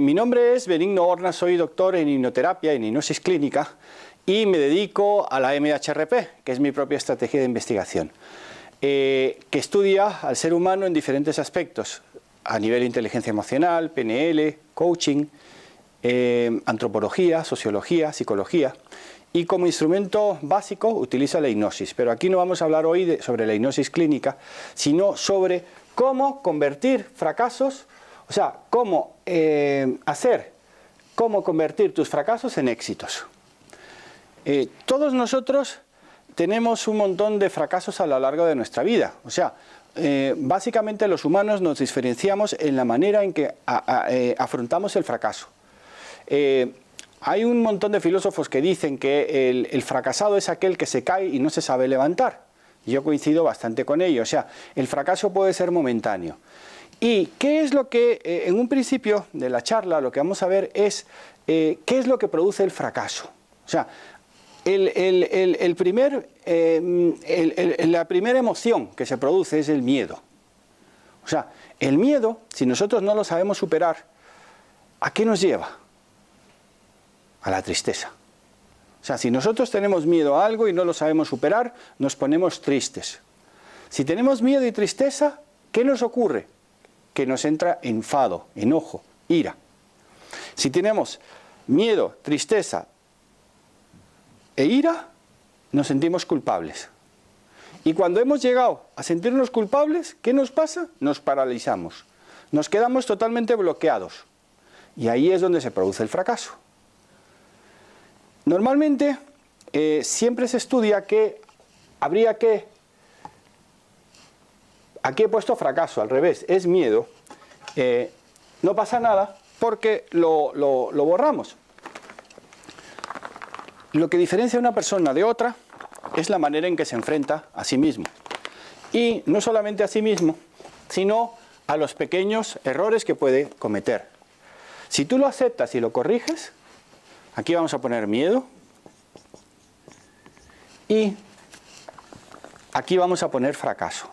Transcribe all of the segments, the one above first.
Mi nombre es Benigno Horna, soy doctor en hipnoterapia, en hipnosis clínica y me dedico a la MHRP, que es mi propia estrategia de investigación, que estudia al ser humano en diferentes aspectos, a nivel de inteligencia emocional, PNL, coaching, antropología, sociología, psicología, y como instrumento básico utiliza la hipnosis. Pero aquí no vamos a hablar hoy sobre la hipnosis clínica, sino sobre cómo convertir fracasos, o sea, cómo convertir tus fracasos en éxitos. Todos nosotros tenemos un montón de fracasos a lo largo de nuestra vida. O sea, básicamente los humanos nos diferenciamos en la manera en que afrontamos el fracaso. Hay un montón de filósofos que dicen que el fracasado es aquel que se cae y no se sabe levantar. Yo coincido bastante con ello. O sea, el fracaso puede ser momentáneo. ¿Y qué es lo que, en un principio de la charla, lo que vamos a ver es qué es lo que produce el fracaso? O sea, la primera emoción que se produce es el miedo. O sea, el miedo, si nosotros no lo sabemos superar, ¿a qué nos lleva? A la tristeza. O sea, si nosotros tenemos miedo a algo y no lo sabemos superar, nos ponemos tristes. Si tenemos miedo y tristeza, ¿qué nos ocurre? Que nos entra enfado, enojo, ira. Si tenemos miedo, tristeza e ira, nos sentimos culpables. Y cuando hemos llegado a sentirnos culpables, ¿qué nos pasa? Nos paralizamos. Nos quedamos totalmente bloqueados. Y ahí es donde se produce el fracaso. Normalmente, siempre se estudia que habría que... Aquí he puesto fracaso, al revés, es miedo. No pasa nada porque lo borramos. Lo que diferencia a una persona de otra es la manera en que se enfrenta a sí mismo. Y no solamente a sí mismo, sino a los pequeños errores que puede cometer. Si tú lo aceptas y lo corriges, aquí vamos a poner miedo. Y aquí vamos a poner fracaso.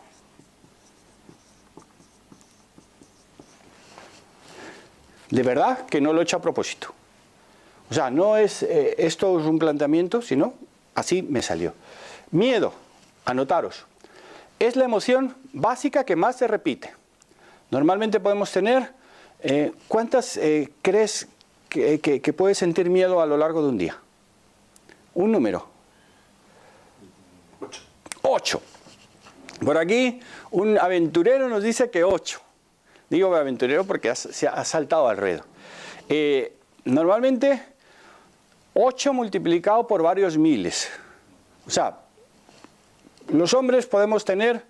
De verdad que no lo he hecho a propósito. O sea, no es esto es un planteamiento, sino así me salió. Miedo, anotaros, es la emoción básica que más se repite. Normalmente podemos tener, ¿cuántas crees que puedes sentir miedo a lo largo de un día? Un número. 8. Por aquí un aventurero nos dice que 8. Digo aventurero porque se ha saltado al ruedo. Normalmente 8 multiplicado por varios miles. O sea, los hombres podemos tener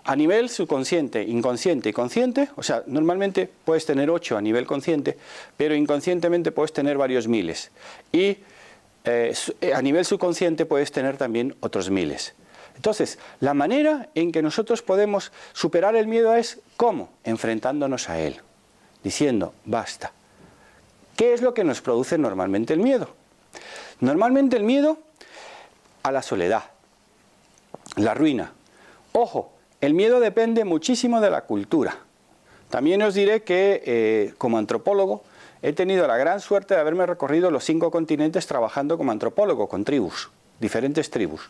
a nivel subconsciente, inconsciente y consciente. O sea, normalmente puedes tener 8 a nivel consciente, pero inconscientemente puedes tener varios miles. Y a nivel subconsciente puedes tener también otros miles. Entonces, la manera en que nosotros podemos superar el miedo es ¿cómo? Enfrentándonos a él, diciendo basta. ¿Qué es lo que nos produce normalmente el miedo? Normalmente el miedo a la soledad, la ruina. Ojo, el miedo depende muchísimo de la cultura. También os diré que como antropólogo he tenido la gran suerte de haberme recorrido los 5 continentes trabajando como antropólogo con tribus, diferentes tribus.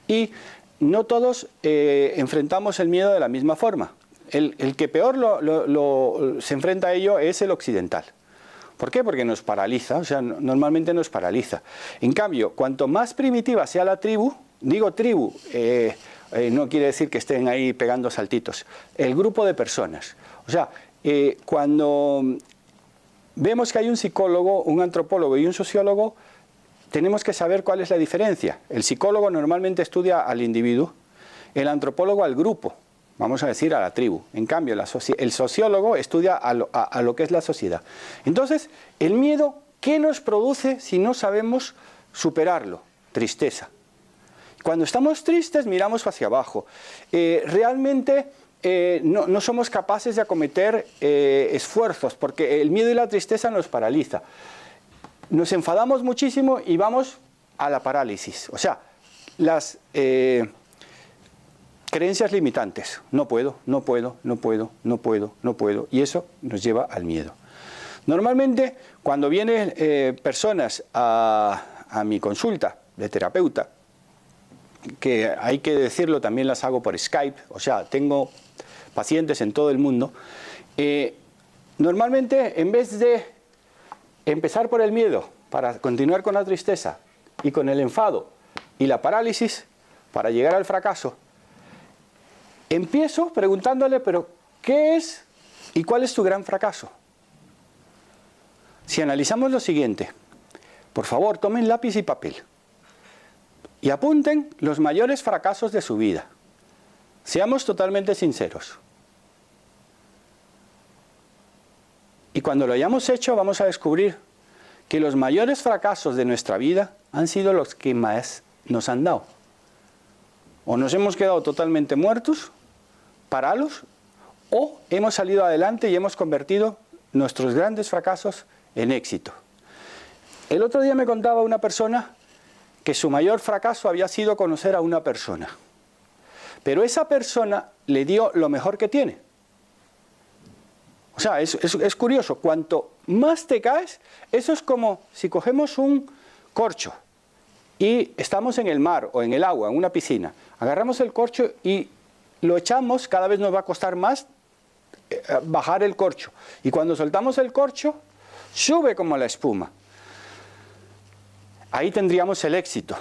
Y no todos enfrentamos el miedo de la misma forma. El que peor se enfrenta a ello es el occidental. ¿Por qué? Porque nos paraliza, o sea, normalmente nos paraliza. En cambio, cuanto más primitiva sea la tribu, digo tribu, no quiere decir que estén ahí pegando saltitos, el grupo de personas. O sea, cuando vemos que hay un psicólogo, un antropólogo y un sociólogo, tenemos que saber cuál es la diferencia. El psicólogo normalmente estudia al individuo, el antropólogo al grupo, vamos a decir a la tribu. En cambio, el sociólogo estudia a lo que es la sociedad. Entonces, el miedo, ¿qué nos produce si no sabemos superarlo? Tristeza. Cuando estamos tristes, miramos hacia abajo. Realmente no somos capaces de acometer esfuerzos, porque el miedo y la tristeza nos paraliza. Nos enfadamos muchísimo y vamos a la parálisis. O sea, las creencias limitantes. No puedo, no puedo, no puedo, no puedo, no puedo. Y eso nos lleva al miedo. Normalmente, cuando vienen personas a mi consulta de terapeuta, que hay que decirlo, también las hago por Skype, o sea, tengo pacientes en todo el mundo, normalmente en vez de empezar por el miedo para continuar con la tristeza y con el enfado y la parálisis para llegar al fracaso, empiezo preguntándole, pero ¿qué es y cuál es tu gran fracaso? Si analizamos lo siguiente, por favor, tomen lápiz y papel y apunten los mayores fracasos de su vida. Seamos totalmente sinceros. Y cuando lo hayamos hecho, vamos a descubrir que los mayores fracasos de nuestra vida han sido los que más nos han dado. O nos hemos quedado totalmente muertos, parados, o hemos salido adelante y hemos convertido nuestros grandes fracasos en éxito. El otro día me contaba una persona que su mayor fracaso había sido conocer a una persona. Pero esa persona le dio lo mejor que tiene. O sea, es curioso, cuanto más te caes, eso es como si cogemos un corcho y estamos en el mar o en el agua, en una piscina. Agarramos el corcho y lo echamos, cada vez nos va a costar más bajar el corcho. Y cuando soltamos el corcho, sube como la espuma. Ahí tendríamos el éxito.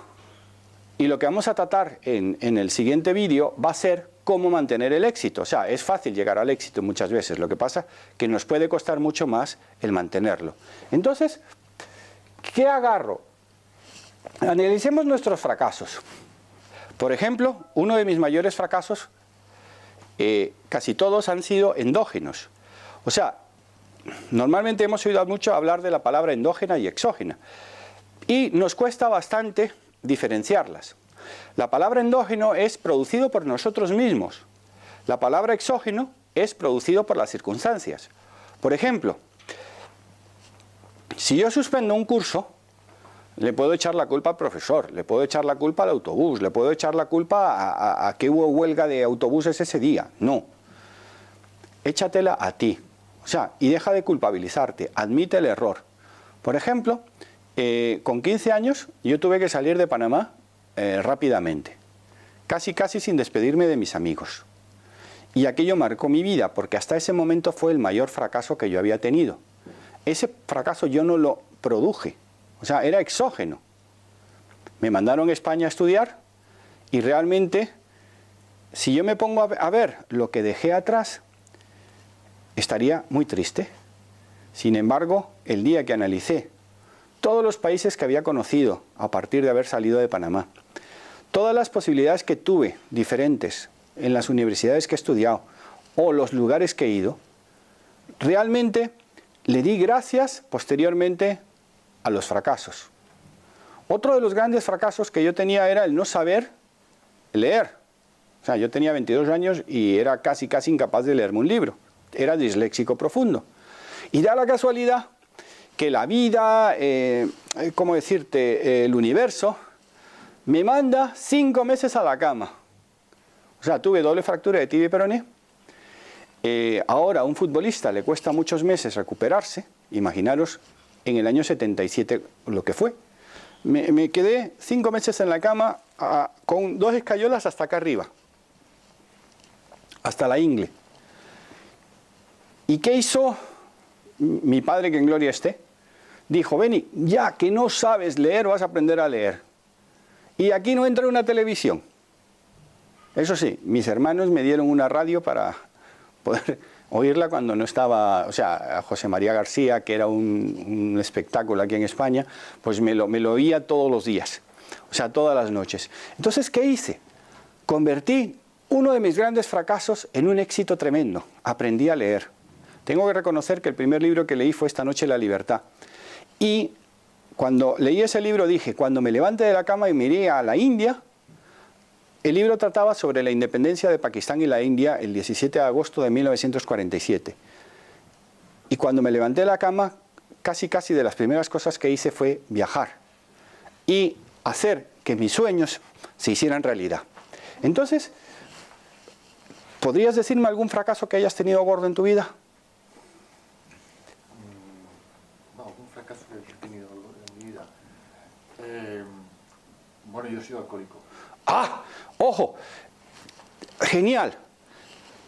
Y lo que vamos a tratar en el siguiente vídeo va a ser cómo mantener el éxito. O sea, es fácil llegar al éxito muchas veces. Lo que pasa es que nos puede costar mucho más el mantenerlo. Entonces, ¿qué agarro? Analicemos nuestros fracasos. Por ejemplo, uno de mis mayores fracasos, casi todos han sido endógenos. O sea, normalmente hemos oído mucho hablar de la palabra endógena y exógena. Y nos cuesta bastante diferenciarlas. La palabra endógeno es producido por nosotros mismos. La palabra exógeno es producido por las circunstancias. Por ejemplo, si yo suspendo un curso, le puedo echar la culpa al profesor, le puedo echar la culpa al autobús, le puedo echar la culpa a que hubo huelga de autobuses ese día. No. Échatela a ti. O sea, y deja de culpabilizarte, admite el error. Por ejemplo, con 15 años yo tuve que salir de Panamá rápidamente, casi sin despedirme de mis amigos. Y aquello marcó mi vida, porque hasta ese momento fue el mayor fracaso que yo había tenido. Ese fracaso yo no lo produje, o sea, era exógeno. Me mandaron a España a estudiar y realmente, si yo me pongo a ver lo que dejé atrás, estaría muy triste. Sin embargo, el día que analicé todos los países que había conocido a partir de haber salido de Panamá, todas las posibilidades que tuve diferentes en las universidades que he estudiado o los lugares que he ido, realmente le di gracias posteriormente a los fracasos. Otro de los grandes fracasos que yo tenía era el no saber leer. O sea, yo tenía 22 años y era casi incapaz de leerme un libro. Era disléxico profundo. Y da la casualidad que la vida, ¿cómo decirte?, el universo, me manda 5 meses a la cama. O sea, tuve doble fractura de tibia y peroné. Ahora a un futbolista le cuesta muchos meses recuperarse. Imaginaros en el año 77 lo que fue. Me quedé 5 meses en la cama con 2 escayolas hasta acá arriba, hasta la ingle. ¿Y qué hizo mi padre, que en gloria esté? Dijo: Beni, ya que no sabes leer, vas a aprender a leer. Y aquí no entra una televisión. Eso sí, mis hermanos me dieron una radio para poder oírla cuando no estaba, o sea, a José María García, que era un espectáculo aquí en España, pues me lo oía todos los días, o sea, todas las noches. Entonces, ¿qué hice? Convertí uno de mis grandes fracasos en un éxito tremendo. Aprendí a leer. Tengo que reconocer que el primer libro que leí fue Esta noche la libertad. Y cuando leí ese libro dije, cuando me levante de la cama y me iré a la India. El libro trataba sobre la independencia de Pakistán y la India el 17 de agosto de 1947. Y cuando me levanté de la cama, casi de las primeras cosas que hice fue viajar y hacer que mis sueños se hicieran realidad. Entonces, ¿podrías decirme algún fracaso que hayas tenido gordo en tu vida? Bueno, yo he sido alcohólico. ¡Ah! ¡Ojo! Genial.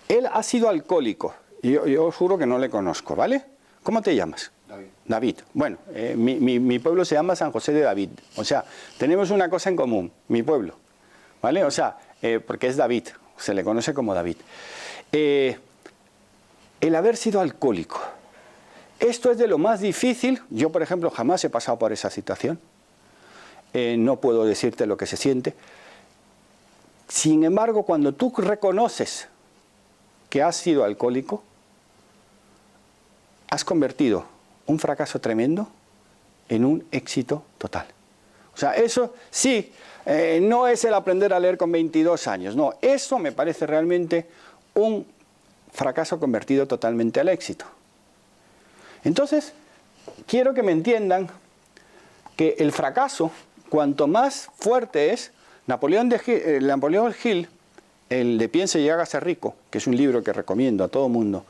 Él ha sido alcohólico. Yo os juro que no le conozco, ¿vale? ¿Cómo te llamas? David. David. Bueno, mi pueblo se llama San José de David. O sea, tenemos una cosa en común, mi pueblo. ¿Vale? O sea, porque es David, se le conoce como David. El haber sido alcohólico. Esto es de lo más difícil. Yo, por ejemplo, jamás he pasado por esa situación. No puedo decirte lo que se siente. Sin embargo, cuando tú reconoces que has sido alcohólico, has convertido un fracaso tremendo en un éxito total. O sea, eso sí, no es el aprender a leer con 22 años, no, eso me parece realmente un fracaso convertido totalmente al éxito. Entonces, quiero que me entiendan que el fracaso, cuanto más fuerte es, Napoleón Hill, el de Piense y hágase rico, que es un libro que recomiendo a todo mundo,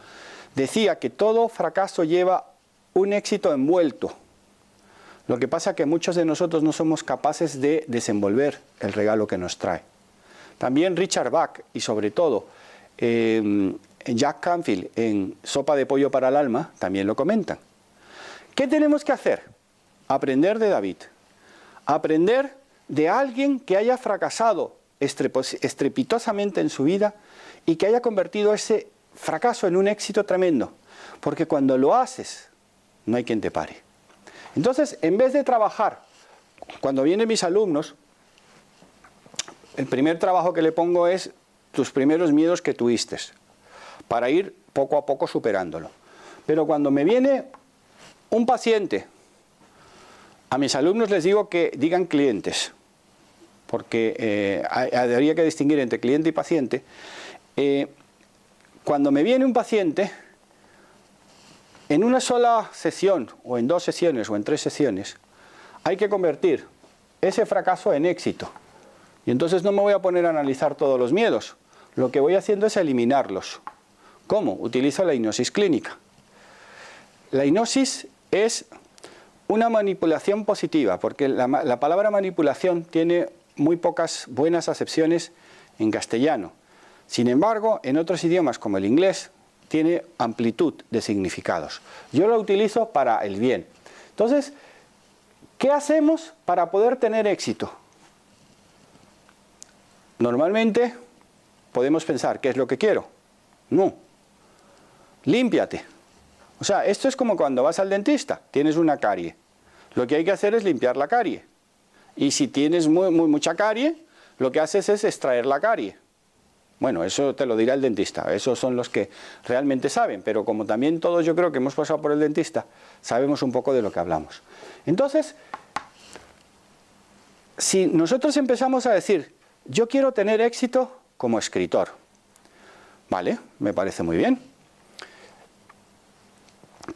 decía que todo fracaso lleva un éxito envuelto. Lo que pasa es que muchos de nosotros no somos capaces de desenvolver el regalo que nos trae. También Richard Bach y sobre todo Jack Canfield en Sopa de pollo para el alma también lo comentan. ¿Qué tenemos que hacer? Aprender de David. Aprender de alguien que haya fracasado estrepitosamente en su vida y que haya convertido ese fracaso en un éxito tremendo. Porque cuando lo haces, no hay quien te pare. Entonces, en vez de trabajar, cuando vienen mis alumnos, el primer trabajo que le pongo es tus primeros miedos que tuviste, para ir poco a poco superándolo. Pero cuando me viene un paciente, a mis alumnos les digo que digan clientes, porque habría que distinguir entre cliente y paciente. Cuando me viene un paciente, en una sola sesión, o en 2 sesiones, o en 3 sesiones, hay que convertir ese fracaso en éxito. Y entonces no me voy a poner a analizar todos los miedos. Lo que voy haciendo es eliminarlos. ¿Cómo? Utilizo la hipnosis clínica. La hipnosis es una manipulación positiva, porque la palabra manipulación tiene muy pocas buenas acepciones en castellano. Sin embargo, en otros idiomas como el inglés, tiene amplitud de significados. Yo lo utilizo para el bien. Entonces, ¿qué hacemos para poder tener éxito? Normalmente podemos pensar, ¿qué es lo que quiero? No. Límpiate. O sea, esto es como cuando vas al dentista, tienes una carie. Lo que hay que hacer es limpiar la carie. Y si tienes mucha carie, lo que haces es extraer la carie. Bueno, eso te lo dirá el dentista, esos son los que realmente saben, pero como también todos yo creo que hemos pasado por el dentista, sabemos un poco de lo que hablamos. Entonces, si nosotros empezamos a decir, yo quiero tener éxito como escritor, vale, me parece muy bien.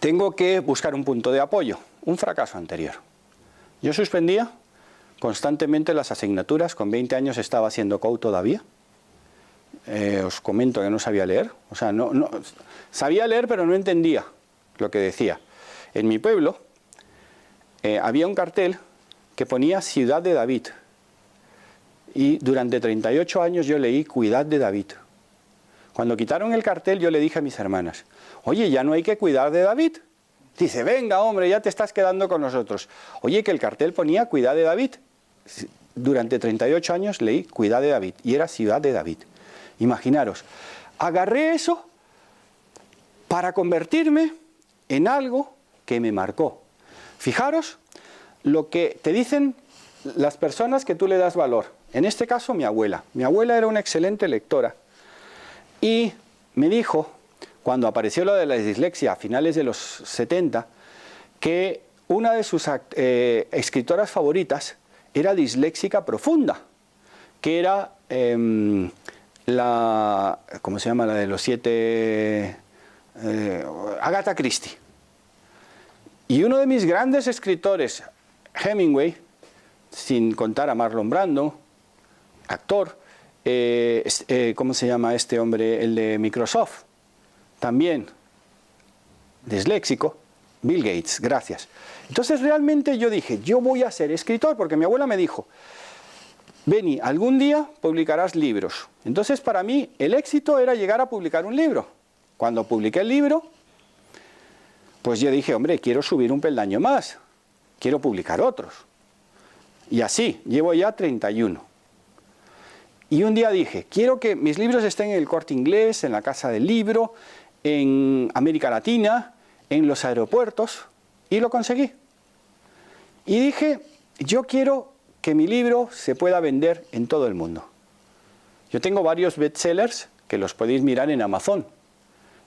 Tengo que buscar un punto de apoyo, un fracaso anterior. Yo suspendía constantemente las asignaturas, con 20 años estaba haciendo COU todavía. Os comento que no sabía leer, o sea, no sabía leer pero no entendía lo que decía. En mi pueblo había un cartel que ponía Ciudad de David y durante 38 años yo leí Cuidad de David. Cuando quitaron el cartel yo le dije a mis hermanas, oye, ya no hay que cuidar de David. Dice, venga hombre, ya te estás quedando con nosotros. Oye, que el cartel ponía Cuidad de David. Durante 38 años leí Cuidad de David y era Ciudad de David. Imaginaros, agarré eso para convertirme en algo que me marcó. Fijaros lo que te dicen las personas que tú le das valor. En este caso, mi abuela. Mi abuela era una excelente lectora y me dijo, cuando apareció lo de la dislexia a finales de los 70, que una de sus escritoras favoritas era disléxica profunda, que era ¿cómo se llama? La de los 7... Agatha Christie. Y uno de mis grandes escritores, Hemingway, sin contar a Marlon Brando, actor, ¿cómo se llama este hombre? El de Microsoft, también disléxico, Bill Gates, gracias. Entonces realmente yo dije, yo voy a ser escritor, porque mi abuela me dijo, Beni, algún día publicarás libros. Entonces para mí el éxito era llegar a publicar un libro. Cuando publiqué el libro, pues yo dije, hombre, quiero subir un peldaño más, quiero publicar otros. Y así, llevo ya 31. Y un día dije, quiero que mis libros estén en el Corte Inglés, en la Casa del Libro, en América Latina, en los aeropuertos, y lo conseguí. Y dije, yo quiero que mi libro se pueda vender en todo el mundo. Yo tengo varios bestsellers que los podéis mirar en Amazon.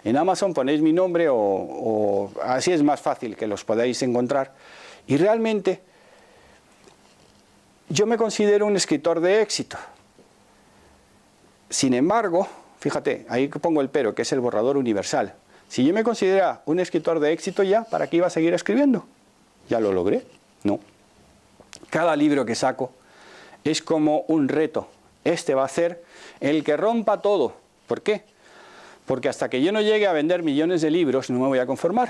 En Amazon ponéis mi nombre o así es más fácil que los podáis encontrar. Y realmente yo me considero un escritor de éxito. Sin embargo, fíjate, ahí pongo el pero, que es el borrador universal. Si yo me considerara un escritor de éxito ya, ¿para qué iba a seguir escribiendo? ¿Ya lo logré? No. Cada libro que saco es como un reto. Este va a ser el que rompa todo. ¿Por qué? Porque hasta que yo no llegue a vender millones de libros no me voy a conformar.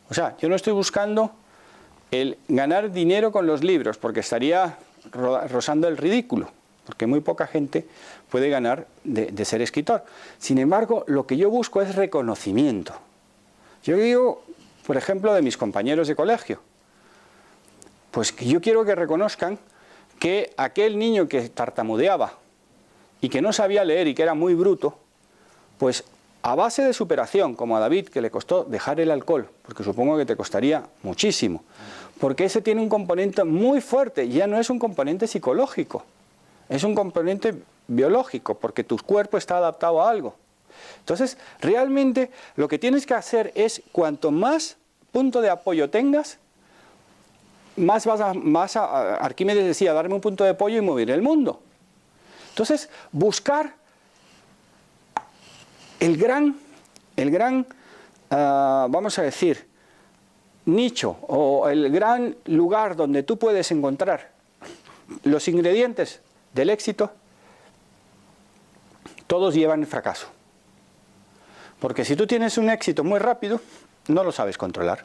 O sea, yo no estoy buscando el ganar dinero con los libros, porque estaría rozando el ridículo, porque muy poca gente puede ganar de ser escritor. Sin embargo, lo que yo busco es reconocimiento. Yo digo, por ejemplo, de mis compañeros de colegio, pues que yo quiero que reconozcan que aquel niño que tartamudeaba y que no sabía leer y que era muy bruto, pues a base de superación, como a David, que le costó dejar el alcohol, porque supongo que te costaría muchísimo, porque ese tiene un componente muy fuerte, ya no es un componente psicológico, es un componente biológico, porque tu cuerpo está adaptado a algo. Entonces, realmente lo que tienes que hacer es, cuanto más punto de apoyo tengas, Arquímedes decía, darme un punto de apoyo y mover el mundo. Entonces, buscar el gran, vamos a decir, nicho o el gran lugar donde tú puedes encontrar los ingredientes del éxito, todos llevan el fracaso. Porque si tú tienes un éxito muy rápido, no lo sabes controlar.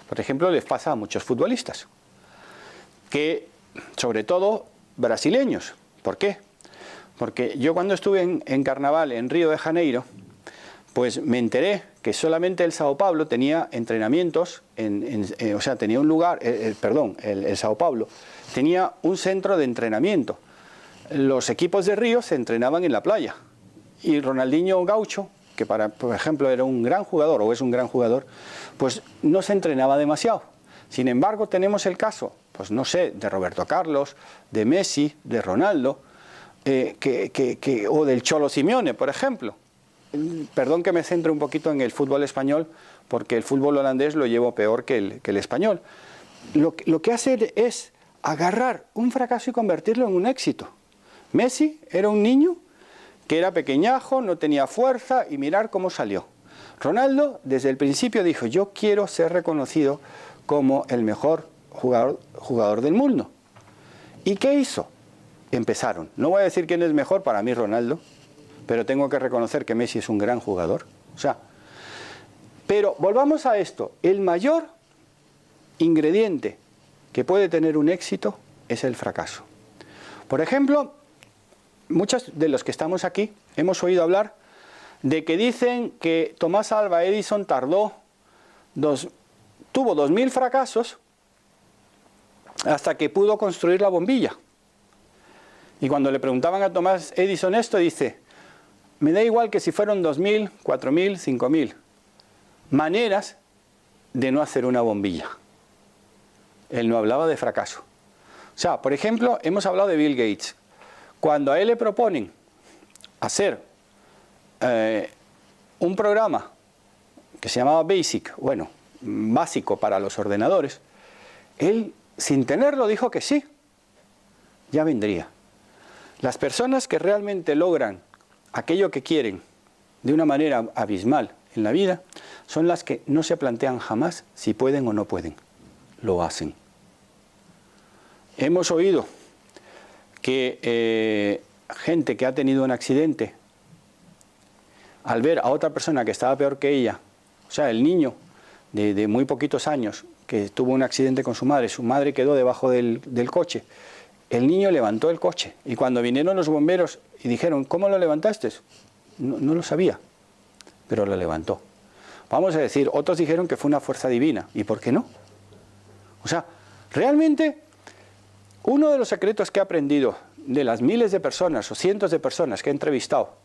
Por ejemplo, les pasa a muchos futbolistas, que sobre todo brasileños. ¿Por qué? Porque yo cuando estuve en Carnaval en Río de Janeiro, pues me enteré que solamente el Sao Paulo tenía entrenamientos, o sea, tenía un lugar, el Sao Paulo tenía un centro de entrenamiento. Los equipos de Río se entrenaban en la playa. Y Ronaldinho Gaucho, que por ejemplo era un gran jugador o es un gran jugador, pues no se entrenaba demasiado. Sin embargo, tenemos el caso, pues no sé, de Roberto Carlos, de Messi, de Ronaldo, o del Cholo Simeone, por ejemplo. Perdón que me centre un poquito en el fútbol español, porque el fútbol holandés lo llevo peor que el español. Lo que hace es agarrar un fracaso y convertirlo en un éxito. Messi era un niño que era pequeñajo, no tenía fuerza, y mirar cómo salió. Ronaldo desde el principio dijo, yo quiero ser reconocido como el mejor jugador del mundo. ¿Y qué hizo? Empezaron. No voy a decir quién es mejor, para mí Ronaldo, pero tengo que reconocer que Messi es un gran jugador. O sea, pero volvamos a esto. El mayor ingrediente que puede tener un éxito es el fracaso. Por ejemplo, muchos de los que estamos aquí hemos oído hablar de que dicen que Tomás Alva Edison tuvo 2000 fracasos hasta que pudo construir la bombilla. Y cuando le preguntaban a Tomás Edison esto, dice, me da igual que si fueron 2000, 4000, 5000 maneras de no hacer una bombilla. Él no hablaba de fracaso. O sea, por ejemplo, hemos hablado de Bill Gates. Cuando a él le proponen hacer un programa que se llamaba Basic, bueno, básico para los ordenadores, él, sin tenerlo, dijo que sí, ya vendría. Las personas que realmente logran aquello que quieren de una manera abismal en la vida son las que no se plantean jamás si pueden o no pueden, lo hacen. Hemos oído que gente que ha tenido un accidente, al ver a otra persona que estaba peor que ella, o sea, el niño de muy poquitos años que tuvo un accidente con su madre quedó debajo del coche el niño levantó el coche. Y cuando vinieron los bomberos y dijeron, ¿cómo lo levantaste? No lo sabía, pero lo levantó. Vamos a decir, otros dijeron que fue una fuerza divina. ¿Y por qué no? O sea, realmente, uno de los secretos que he aprendido de las miles de personas o cientos de personas que he entrevistado,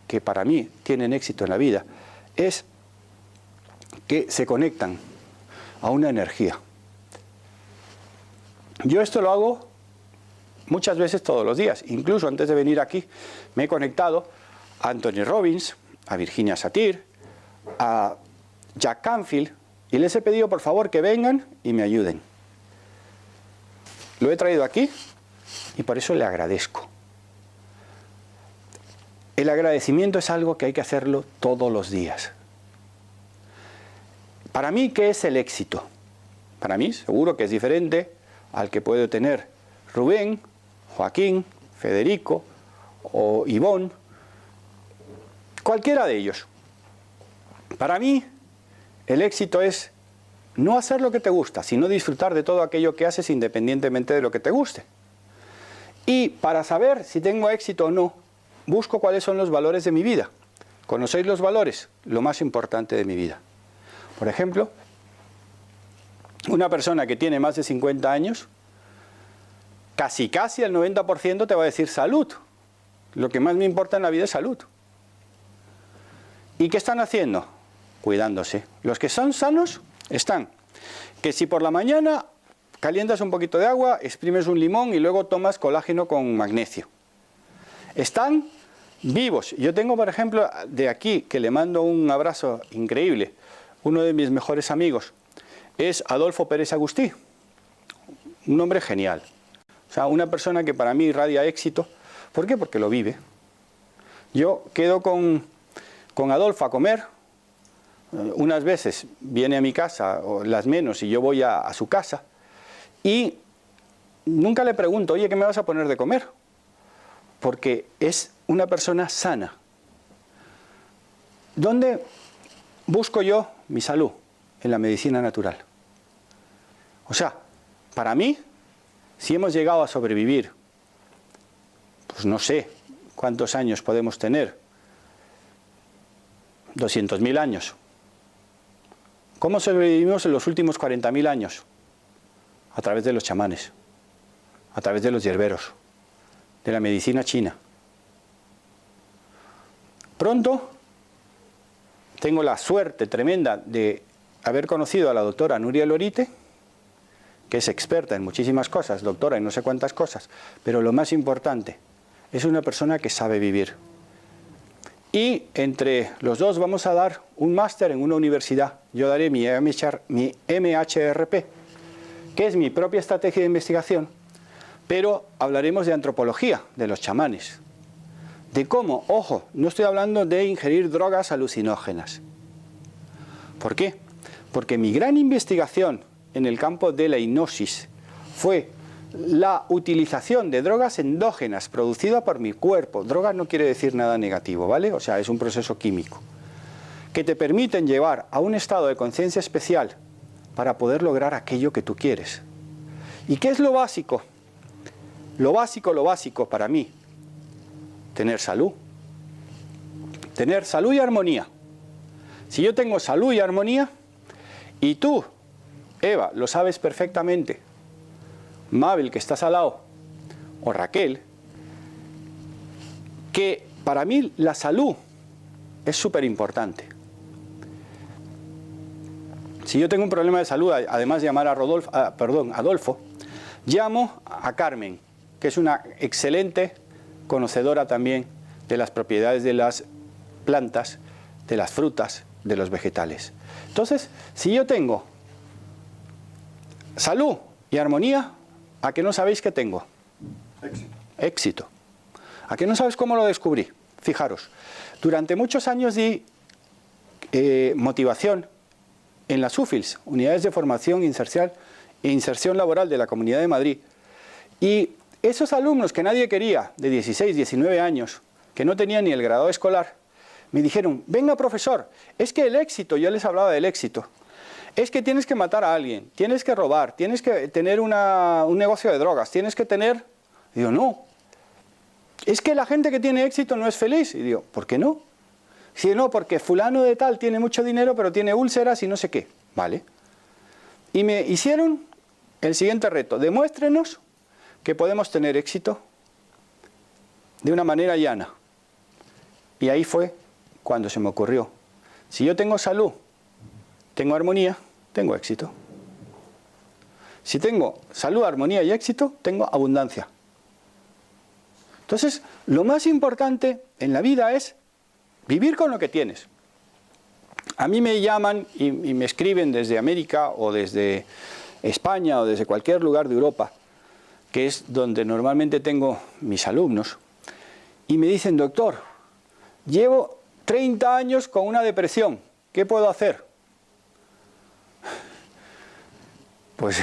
que para mí tienen éxito en la vida, es que se conectan a una energía. Yo esto lo hago muchas veces todos los días. Incluso antes de venir aquí me he conectado a Anthony Robbins, a Virginia Satir, a Jack Canfield, y les he pedido por favor que vengan y me ayuden. Lo he traído aquí y por eso le agradezco. El agradecimiento es algo que hay que hacerlo todos los días. Para mí, ¿qué es el éxito? Para mí, seguro que es diferente al que puede tener Rubén, Joaquín, Federico o Ivonne, cualquiera de ellos. Para mí, el éxito es no hacer lo que te gusta, sino disfrutar de todo aquello que haces independientemente de lo que te guste. Y para saber si tengo éxito o no, busco cuáles son los valores de mi vida. ¿Conocéis los valores? Lo más importante de mi vida. Por ejemplo, una persona que tiene más de 50 años, casi el 90% te va a decir salud. Lo que más me importa en la vida es salud. ¿Y qué están haciendo? Cuidándose. Los que son sanos están que si por la mañana calientas un poquito de agua, exprimes un limón y luego tomas colágeno con magnesio. Están vivos. Yo tengo, por ejemplo, de aquí, que le mando un abrazo increíble, uno de mis mejores amigos, es Adolfo Pérez Agustí, un hombre genial. O sea, una persona que para mí irradia éxito. ¿Por qué? Porque lo vive. Yo quedo con Adolfo a comer. Unas veces viene a mi casa, o las menos, y yo voy a su casa. Y nunca le pregunto, oye, ¿qué me vas a poner de comer? Porque es una persona sana. ¿Dónde busco yo mi salud? En la medicina natural. O sea, para mí, si hemos llegado a sobrevivir, pues no sé cuántos años podemos tener, 200.000 años. ¿Cómo sobrevivimos en los últimos 40.000 años? A través de los chamanes, a través de los hierberos, de la medicina china. Pronto tengo la suerte tremenda de haber conocido a la doctora Nuria Lorite, que es experta en muchísimas cosas, doctora en no sé cuántas cosas, pero lo más importante, es una persona que sabe vivir. Y entre los dos vamos a dar un máster en una universidad. Yo daré mi MHRP, que es mi propia estrategia de investigación, pero hablaremos de antropología, de los chamanes. De cómo, ojo, no estoy hablando de ingerir drogas alucinógenas. ¿Por qué? Porque mi gran investigación en el campo de la hipnosis fue la utilización de drogas endógenas producidas por mi cuerpo. Drogas no quiere decir nada negativo, ¿vale? O sea, es un proceso químico que te permiten llevar a un estado de conciencia especial para poder lograr aquello que tú quieres. ¿Y qué es lo básico? Lo básico para mí, tener salud. Tener salud y armonía. Si yo tengo salud y armonía, y tú, Eva, lo sabes perfectamente, Mabel, que estás al lado, o Raquel, que para mí la salud es súper importante. Si yo tengo un problema de salud, además de llamar a Adolfo, llamo a Carmen, que es una excelente conocedora también de las propiedades de las plantas, de las frutas, de los vegetales. Entonces, si yo tengo salud y armonía, ¿a qué no sabéis que tengo? Éxito. ¿A qué no sabes cómo lo descubrí? Fijaros, durante muchos años di motivación en las UFILs, Unidades de Formación e Inserción Laboral de la Comunidad de Madrid. Y esos alumnos que nadie quería, de 16, 19 años, que no tenían ni el grado escolar, me dijeron, venga profesor, es que el éxito, yo les hablaba del éxito, es que tienes que matar a alguien, tienes que robar, tienes que tener un negocio de drogas, tienes que tener Digo, no. Es que la gente que tiene éxito no es feliz. Y digo, ¿por qué no? Si no, porque fulano de tal tiene mucho dinero, pero tiene úlceras y no sé qué. Vale. Y me hicieron el siguiente reto. Demuéstrenos que podemos tener éxito de una manera llana. Y ahí fue cuando se me ocurrió. Si yo tengo salud, tengo armonía, tengo éxito. Si tengo salud, armonía y éxito, tengo abundancia. Entonces, lo más importante en la vida es vivir con lo que tienes. A mí me llaman y me escriben desde América o desde España o desde cualquier lugar de Europa, que es donde normalmente tengo mis alumnos, y me dicen, doctor, llevo 30 años con una depresión, ¿qué puedo hacer? Pues,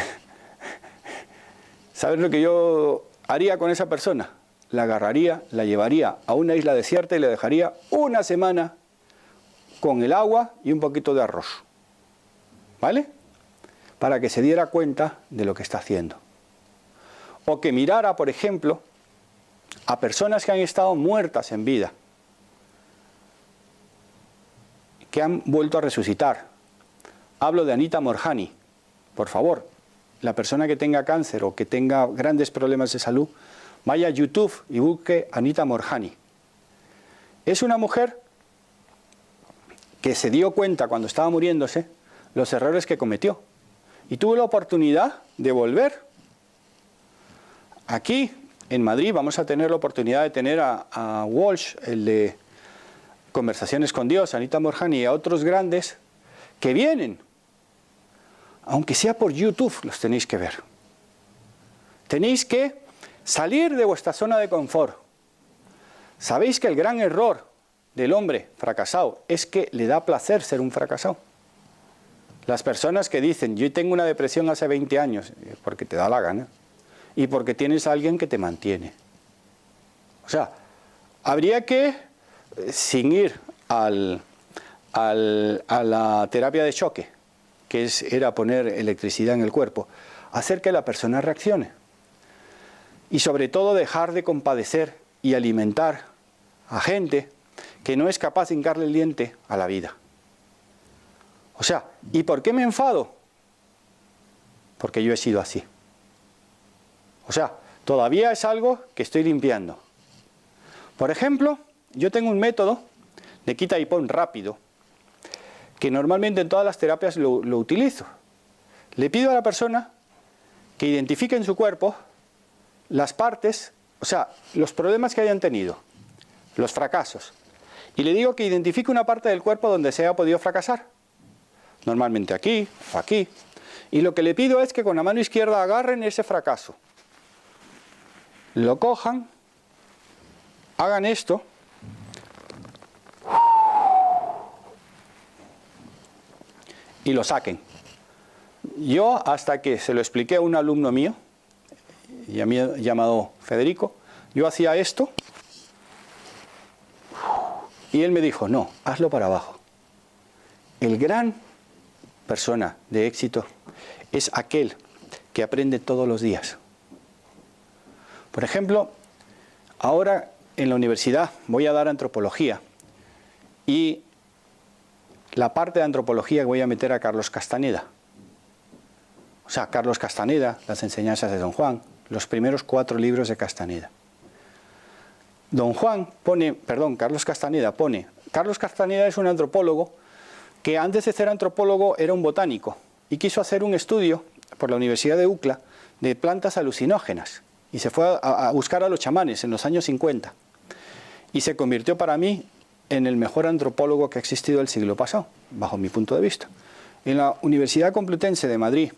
¿sabes lo que yo haría con esa persona? La agarraría, la llevaría a una isla desierta y le dejaría una semana con el agua y un poquito de arroz. ¿Vale? Para que se diera cuenta de lo que está haciendo. O que mirara, por ejemplo, a personas que han estado muertas en vida, que han vuelto a resucitar. Hablo de Anita Moorjani. Por favor, la persona que tenga cáncer o que tenga grandes problemas de salud, vaya a YouTube y busque Anita Moorjani. Es una mujer que se dio cuenta cuando estaba muriéndose los errores que cometió y tuvo la oportunidad de volver. Aquí, en Madrid, vamos a tener la oportunidad de tener a Walsh, el de Conversaciones con Dios, Anita Moorjani y a otros grandes que vienen. Aunque sea por YouTube, los tenéis que ver. Tenéis que salir de vuestra zona de confort. Sabéis que el gran error del hombre fracasado es que le da placer ser un fracasado. Las personas que dicen, yo tengo una depresión hace 20 años, porque te da la gana, y porque tienes a alguien que te mantiene. O sea, habría que, sin ir a la terapia de choque, que era poner electricidad en el cuerpo, hacer que la persona reaccione. Y sobre todo dejar de compadecer y alimentar a gente que no es capaz de hincarle el diente a la vida. O sea, ¿y por qué me enfado? Porque yo he sido así. O sea, todavía es algo que estoy limpiando. Por ejemplo, yo tengo un método de quita y pon rápido, que normalmente en todas las terapias lo utilizo. Le pido a la persona que identifique en su cuerpo las partes, o sea, los problemas que hayan tenido, los fracasos. Y le digo que identifique una parte del cuerpo donde se haya podido fracasar. Normalmente aquí o aquí. Y lo que le pido es que con la mano izquierda agarren ese fracaso. Lo cojan, hagan esto. Y lo saquen. Yo, hasta que se lo expliqué a un alumno mío, llamado Federico, yo hacía esto y él me dijo, no, hazlo para abajo. El gran persona de éxito es aquel que aprende todos los días. Por ejemplo, ahora en la universidad voy a dar antropología y la parte de antropología que voy a meter a Carlos Castaneda. O sea, Carlos Castaneda, las enseñanzas de Don Juan, los primeros 4 libros de Castaneda. Carlos Castaneda es un antropólogo que antes de ser antropólogo era un botánico y quiso hacer un estudio por la Universidad de UCLA de plantas alucinógenas y se fue a buscar a los chamanes en los años 50 y se convirtió para mí en el mejor antropólogo que ha existido el siglo pasado, bajo mi punto de vista. En la Universidad Complutense de Madrid,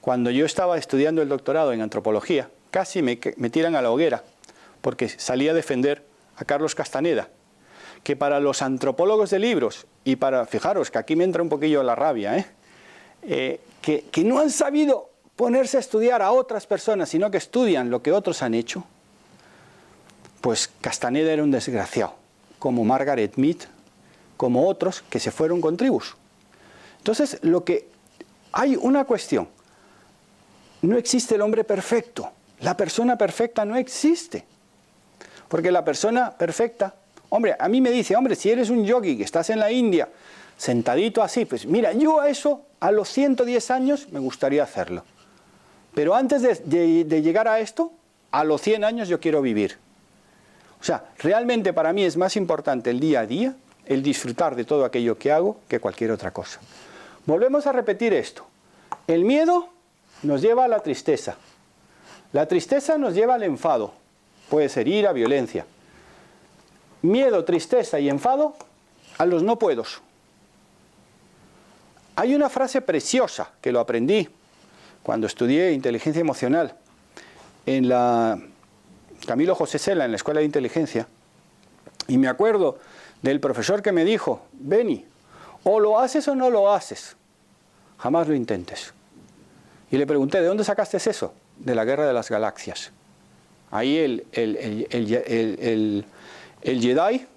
cuando yo estaba estudiando el doctorado en antropología, casi me tiran a la hoguera, porque salí a defender a Carlos Castaneda, que para los antropólogos de libros, y para, fijaros que aquí me entra un poquillo la rabia, que no han sabido ponerse a estudiar a otras personas, sino que estudian lo que otros han hecho, pues Castaneda era un desgraciado, como Margaret Mead, como otros que se fueron con tribus. Entonces, hay una cuestión. No existe el hombre perfecto. La persona perfecta no existe. Porque la persona perfecta, hombre, a mí me dice, hombre, si eres un yogi que estás en la India, sentadito así, pues mira, yo a eso, a los 110 años, me gustaría hacerlo. Pero antes de llegar a esto, a los 100 años yo quiero vivir. O sea, realmente para mí es más importante el día a día, el disfrutar de todo aquello que hago, que cualquier otra cosa. Volvemos a repetir esto. El miedo nos lleva a la tristeza. La tristeza nos lleva al enfado. Puede ser ira, violencia. Miedo, tristeza y enfado a los no puedos. Hay una frase preciosa que lo aprendí cuando estudié inteligencia emocional en la Camilo José Cela, en la Escuela de Inteligencia. Y me acuerdo del profesor que me dijo, Beni, o lo haces o no lo haces. Jamás lo intentes. Y le pregunté, ¿de dónde sacaste eso? De la Guerra de las Galaxias. Ahí el Jedi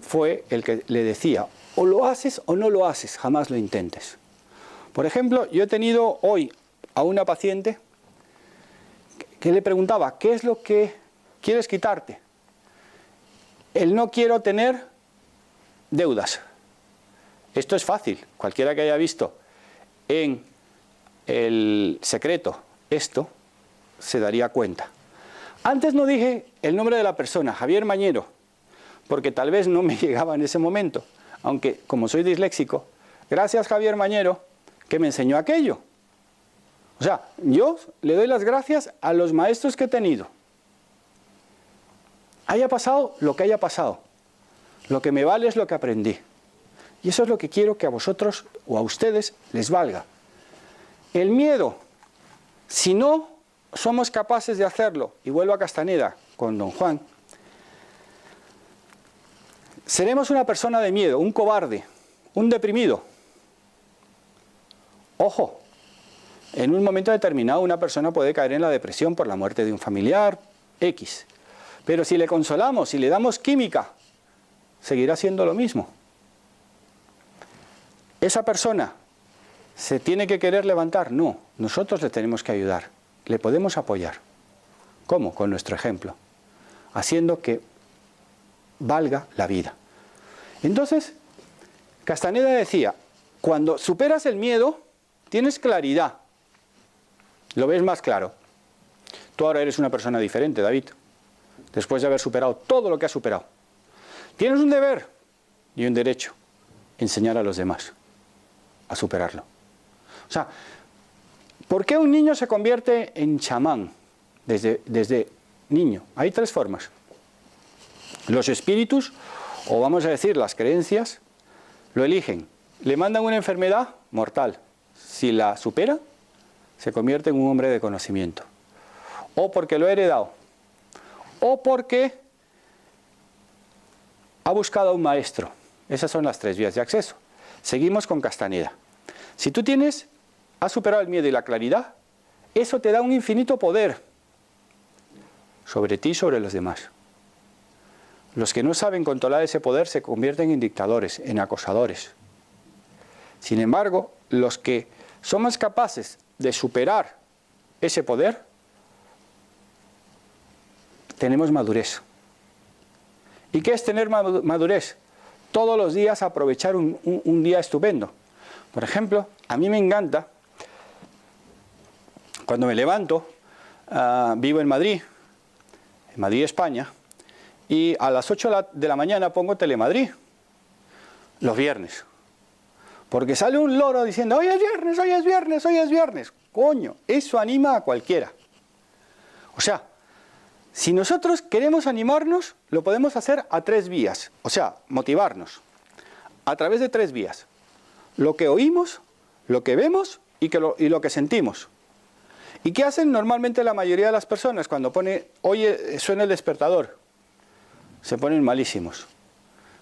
fue el que le decía, o lo haces o no lo haces, jamás lo intentes. Por ejemplo, yo he tenido hoy a una paciente que le preguntaba, ¿qué es lo que quieres quitarte? El no quiero tener deudas. Esto es fácil, cualquiera que haya visto en El Secreto esto se daría cuenta. Antes no dije el nombre de la persona, Javier Mañero, porque tal vez no me llegaba en ese momento, aunque como soy disléxico, gracias Javier Mañero que me enseñó aquello. O sea, yo le doy las gracias a los maestros que he tenido. Haya pasado lo que haya pasado, lo que me vale es lo que aprendí. Y eso es lo que quiero que a vosotros o a ustedes les valga. El miedo, si no somos capaces de hacerlo, y vuelvo a Castaneda con don Juan, seremos una persona de miedo, un cobarde, un deprimido. Ojo, en un momento determinado una persona puede caer en la depresión por la muerte de un familiar, X. Pero si le consolamos, si le damos química, seguirá siendo lo mismo. Esa persona ¿se tiene que querer levantar? No, nosotros le tenemos que ayudar, le podemos apoyar. ¿Cómo? Con nuestro ejemplo, haciendo que valga la vida. Entonces, Castaneda decía, cuando superas el miedo, tienes claridad, lo ves más claro. Tú ahora eres una persona diferente, David, después de haber superado todo lo que has superado. Tienes un deber y un derecho, enseñar a los demás a superarlo. O sea, ¿por qué un niño se convierte en chamán desde niño? Hay tres formas. Los espíritus, o vamos a decir las creencias, lo eligen. Le mandan una enfermedad mortal. Si la supera, se convierte en un hombre de conocimiento. O porque lo ha heredado. O porque ha buscado a un maestro. Esas son las tres vías de acceso. Seguimos con Castaneda. Si tú has superado el miedo y la claridad, eso te da un infinito poder sobre ti y sobre los demás. Los que no saben controlar ese poder se convierten en dictadores, en acosadores. Sin embargo, los que somos capaces de superar ese poder, tenemos madurez. ¿Y qué es tener madurez? Todos los días aprovechar un día estupendo. Por ejemplo, a mí me encanta, cuando me levanto, vivo en Madrid, España, y a las 8 de la mañana pongo Telemadrid, los viernes. Porque sale un loro diciendo, hoy es viernes, hoy es viernes, hoy es viernes. Coño, eso anima a cualquiera. O sea, si nosotros queremos animarnos, lo podemos hacer a tres vías. O sea, motivarnos a través de tres vías. Lo que oímos, lo que vemos y lo que sentimos. ¿Y qué hacen normalmente la mayoría de las personas cuando suena el despertador? Se ponen malísimos.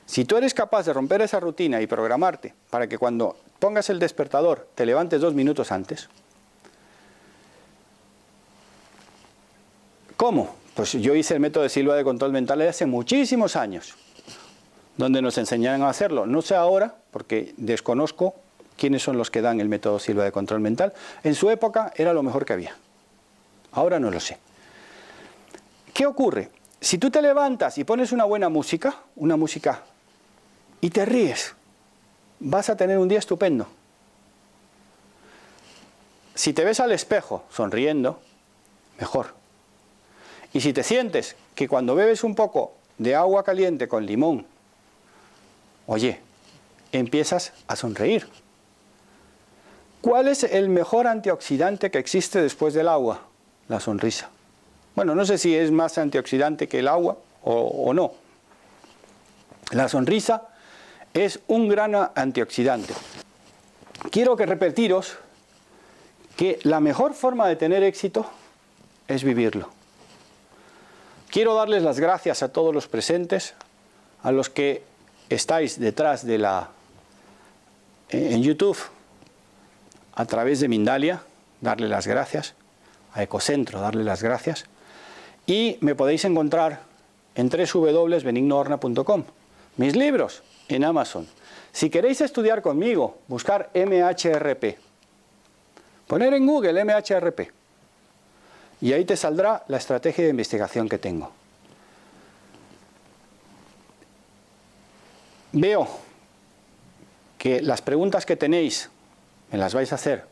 Si tú eres capaz de romper esa rutina y programarte para que cuando pongas el despertador te levantes 2 minutos antes. ¿Cómo? Pues yo hice el método de Silva de control mental hace muchísimos años, donde nos enseñaron a hacerlo. No sé ahora, porque desconozco quiénes son los que dan el método Silva de control mental. En su época era lo mejor que había. Ahora no lo sé. ¿qué ocurre? Si tú te levantas y pones una buena música, y te ríes, vas a tener un día estupendo. Si te ves al espejo sonriendo, mejor. Y si te sientes que cuando bebes un poco de agua caliente con limón, oye, empiezas a sonreír. ¿Cuál es el mejor antioxidante que existe después del agua? La sonrisa. Bueno, no sé si es más antioxidante que el agua o no. La sonrisa es un gran antioxidante. Quiero que repetiros que la mejor forma de tener éxito es vivirlo. Quiero darles las gracias a todos los presentes, a los que estáis detrás de en YouTube, a través de Mindalia, darle las gracias, a Ecocentro, darle las gracias, y me podéis encontrar en www.benignohorna.com. Mis libros en Amazon. Si queréis estudiar conmigo, buscar MHRP. Poner en Google MHRP. Y ahí te saldrá la estrategia de investigación que tengo. Veo que las preguntas que tenéis me las vais a hacer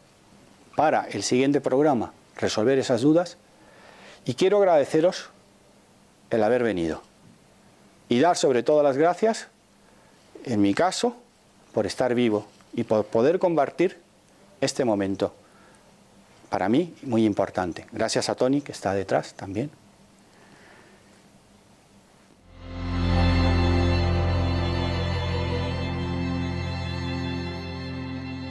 para el siguiente programa, resolver esas dudas. Y quiero agradeceros el haber venido. Y dar sobre todo las gracias, en mi caso, por estar vivo y por poder compartir este momento, para mí, muy importante. Gracias a Tony, que está detrás también.